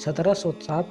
1707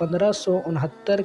1569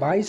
22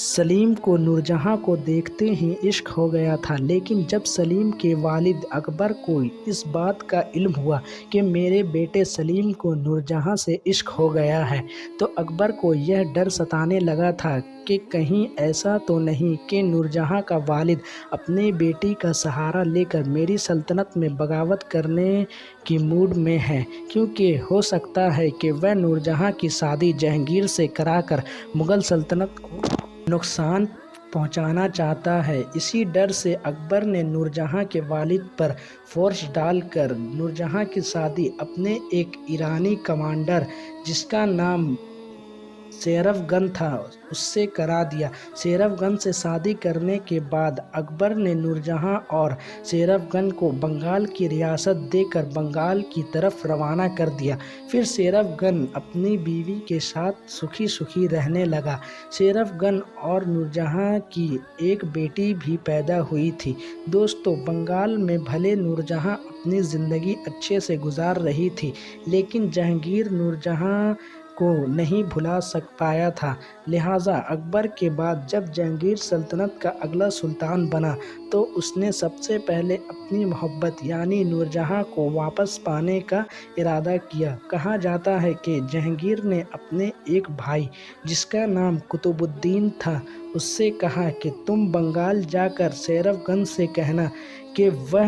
سلیم کو نورجہاں کو دیکھتے ہی عشق ہو گیا تھا، لیکن جب سلیم کے والد اکبر کو اس بات کا علم ہوا کہ میرے بیٹے سلیم کو نورجہاں سے عشق ہو گیا ہے تو اکبر کو یہ ڈر ستانے لگا تھا کہ کہیں ایسا تو نہیں کہ نورجہاں کا والد اپنے بیٹی کا سہارا لے کر میری سلطنت میں بغاوت کرنے کی موڈ میں ہے، کیونکہ ہو سکتا ہے کہ وہ نورجہاں کی شادی جہانگیر سے کرا کر مغل سلطنت کو نقصان پہنچانا چاہتا ہے۔ اسی ڈر سے اکبر نے نورجہاں کے والد پر فورس ڈال کر نورجہاں کی شادی اپنے ایک ایرانی کمانڈر جس کا نام سیرف گن تھا اس سے کرا دیا۔ سیرف گن سے شادی کرنے کے بعد اکبر نے نورجہاں اور سیرف گن کو بنگال کی ریاست دے کر بنگال کی طرف روانہ کر دیا۔ پھر سیرف گن اپنی بیوی کے ساتھ سکھی رہنے لگا۔ سیرف گن اور نورجہاں کی ایک بیٹی بھی پیدا ہوئی تھی۔ دوستو، بنگال میں بھلے نورجہاں اپنی زندگی اچھے سے گزار رہی تھی، لیکن جہانگیر نورجہاں کو نہیں بھلا پایا تھا، لہٰذا اکبر کے بعد جب جہانگیر سلطنت کا اگلا سلطان بنا تو اس نے سب سے پہلے اپنی محبت یعنی نورجہاں کو واپس پانے کا ارادہ کیا۔ کہا جاتا ہے کہ جہانگیر نے اپنے ایک بھائی جس کا نام قطب الدین تھا اس سے کہا کہ تم بنگال جا کر سیرف گن سے کہنا کہ وہ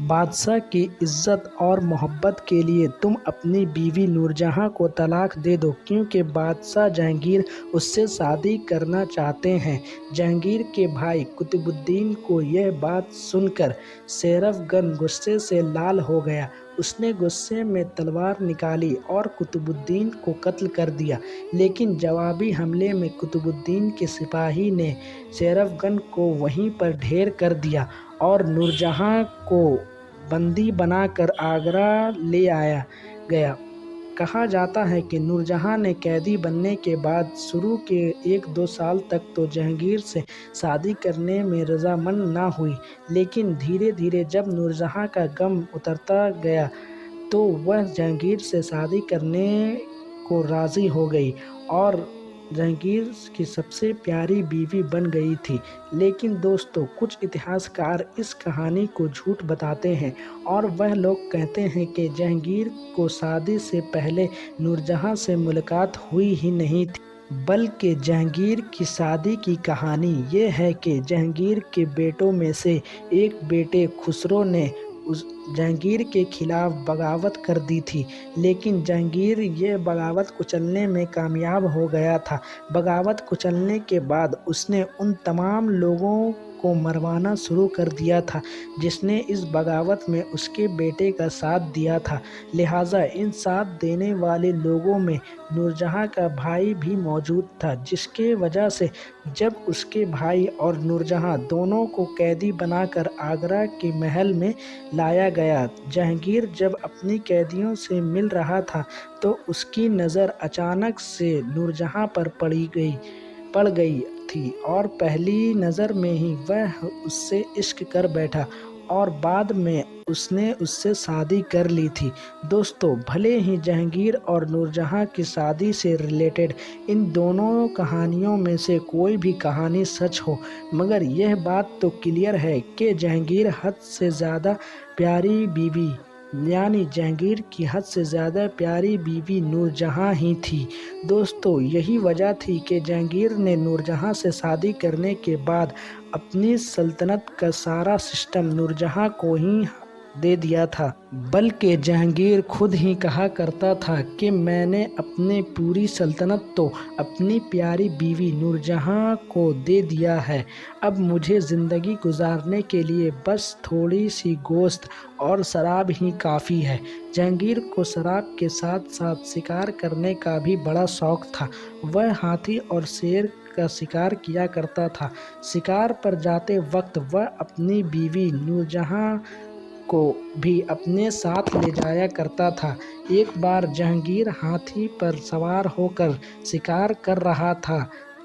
بادشاہ کی عزت اور محبت کے لیے تم اپنی بیوی نورجہاں کو طلاق دے دو، کیونکہ بادشاہ جہانگیر اس سے شادی کرنا چاہتے ہیں۔ جہانگیر کے بھائی قطب الدین کو یہ بات سن کر سیرف گن غصے سے لال ہو گیا۔ اس نے غصے میں تلوار نکالی اور قطب الدین کو قتل کر دیا، لیکن جوابی حملے میں قطب الدین کے سپاہی نے سیرف گن کو وہیں پر ڈھیر کر دیا اور نورجہاں کو بندی بنا کر آگرہ لے آیا گیا۔ کہا جاتا ہے کہ نورجہاں نے قیدی بننے کے بعد شروع کے 1-2 سال تک تو جہانگیر سے شادی کرنے میں رضامند نہ ہوئی، لیکن دھیرے دھیرے جب نورجہاں کا غم اترتا گیا تو وہ جہانگیر سے شادی کرنے کو راضی ہو گئی اور جہانگیر کی سب سے پیاری بیوی بن گئی تھی۔ لیکن دوستو، کچھ اتہاس کار اس کہانی کو جھوٹ بتاتے ہیں اور وہ لوگ کہتے ہیں کہ جہانگیر کو شادی سے پہلے نورجہاں سے ملاقات ہوئی ہی نہیں تھی، بلکہ جہانگیر کی شادی کی کہانی یہ ہے کہ جہانگیر کے بیٹوں میں سے ایک بیٹے خسرو نے جہانگیر کے خلاف بغاوت کر دی تھی، لیکن جہانگیر یہ بغاوت کچلنے میں کامیاب ہو گیا تھا۔ بغاوت کچلنے کے بعد اس نے ان تمام لوگوں کو مروانا شروع کر دیا تھا جس نے اس بغاوت میں اس کے بیٹے کا ساتھ دیا تھا، لہٰذا ان ساتھ دینے والے لوگوں میں نورجہاں کا بھائی بھی موجود تھا، جس کی وجہ سے جب اس کے بھائی اور نورجہاں دونوں کو قیدی بنا کر آگرہ کے محل میں لایا گیا، جہانگیر جب اپنی قیدیوں سے مل رہا تھا تو اس کی نظر اچانک سے نورجہاں پر پڑ گئی تھی اور پہلی نظر میں ہی وہ اس سے عشق کر بیٹھا اور بعد میں اس نے اس سے شادی کر لی تھی۔ دوستو، بھلے ہی جہانگیر اور نورجہاں کی شادی سے ریلیٹڈ ان دونوں کہانیوں میں سے کوئی بھی کہانی سچ ہو، مگر یہ بات تو کلیئر ہے کہ جہانگیر حد سے زیادہ پیاری بیوی یعنی جہانگیر کی حد سے زیادہ پیاری بیوی نورجہاں ہی تھی۔ دوستو، یہی وجہ تھی کہ جہانگیر نے نورجہاں سے شادی کرنے کے بعد اپنی سلطنت کا سارا سسٹم نورجہاں کو ہی دے دیا تھا، بلکہ جہانگیر خود ہی کہا کرتا تھا کہ میں نے اپنی پوری سلطنت تو اپنی پیاری بیوی نورجہاں کو دے دیا ہے، اب مجھے زندگی گزارنے کے لیے بس تھوڑی سی گوشت اور شراب ہی کافی ہے۔ جہانگیر کو شراب کے ساتھ ساتھ شکار کرنے کا بھی بڑا شوق تھا۔ وہ ہاتھی اور شیر کا شکار کیا کرتا تھا۔ شکار پر جاتے وقت وہ اپنی بیوی نورجہاں کو بھی اپنے ساتھ لے جایا کرتا تھا۔ ایک بار جہانگیر ہاتھی پر سوار ہو کر شکار کر رہا تھا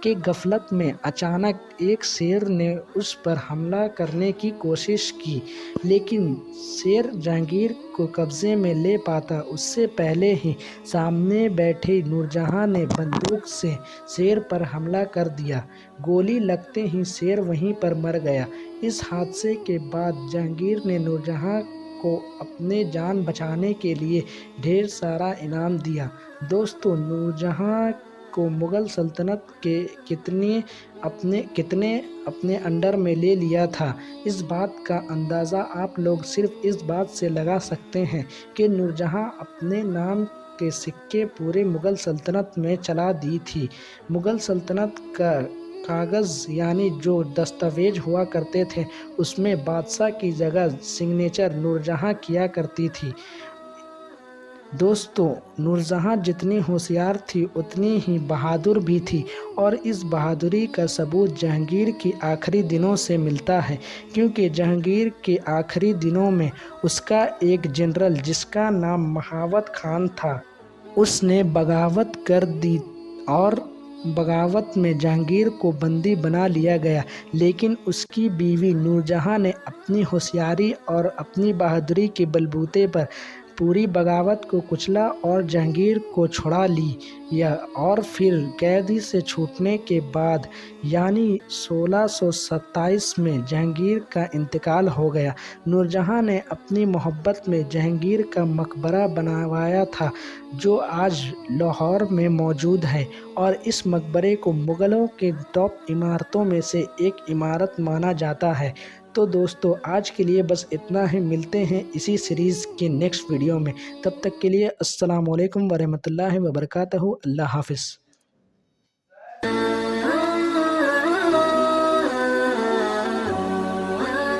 کہ غفلت میں اچانک ایک شیر نے اس پر حملہ کرنے کی کوشش کی، لیکن شیر جہانگیر کو قبضے میں لے پاتا اس سے پہلے ہی سامنے بیٹھے نورجہاں نے بندوق سے شیر پر حملہ کر دیا۔ گولی لگتے ہی شیر وہیں پر مر گیا۔ اس حادثے کے بعد جہانگیر نے نورجہاں کو اپنے جان بچانے کے لیے ڈھیر سارا انعام دیا۔ دوستو، نورجہاں کو مغل سلطنت کے کتنے اپنے انڈر میں لے لیا تھا، اس بات کا اندازہ آپ لوگ صرف اس بات سے لگا سکتے ہیں کہ نورجہاں اپنے نام کے سکے پورے مغل سلطنت میں چلا دی تھی۔ مغل سلطنت کا کاغذ یعنی جو دستاویز ہوا کرتے تھے، اس میں بادشاہ کی جگہ سگنیچر نورجہاں کیا کرتی تھی۔ دوستو، نورجہاں جتنی ہوشیار تھی اتنی ہی بہادر بھی تھی، اور اس بہادری کا ثبوت جہانگیر کی آخری دنوں سے ملتا ہے، کیونکہ جہانگیر کے آخری دنوں میں اس کا ایک جنرل جس کا نام مہاوت خان تھا، اس نے بغاوت کر دی اور بغاوت میں جہانگیر کو بندی بنا لیا گیا، لیکن اس کی بیوی نورجہاں نے اپنی ہوشیاری اور اپنی بہادری کے بلبوتے پر پوری بغاوت کو کچلا اور جہانگیر کو چھڑا لیا، اور پھر قیدی سے چھوٹنے کے بعد یعنی 1627 میں جہانگیر کا انتقال ہو گیا۔ نورجہاں نے اپنی محبت میں جہانگیر کا مقبرہ بنوایا تھا، جو آج لاہور میں موجود ہے، اور اس مقبرے کو مغلوں کے ٹاپ عمارتوں میں سے ایک عمارت مانا جاتا ہے۔ تو دوستو، آج کے لیے بس اتنا ہی، ملتے ہیں اسی سیریز کے نیکسٹ ویڈیو میں۔ تب تک کے لیے السلام علیکم ورحمۃ اللہ وبرکاتہ۔ اللہ حافظ۔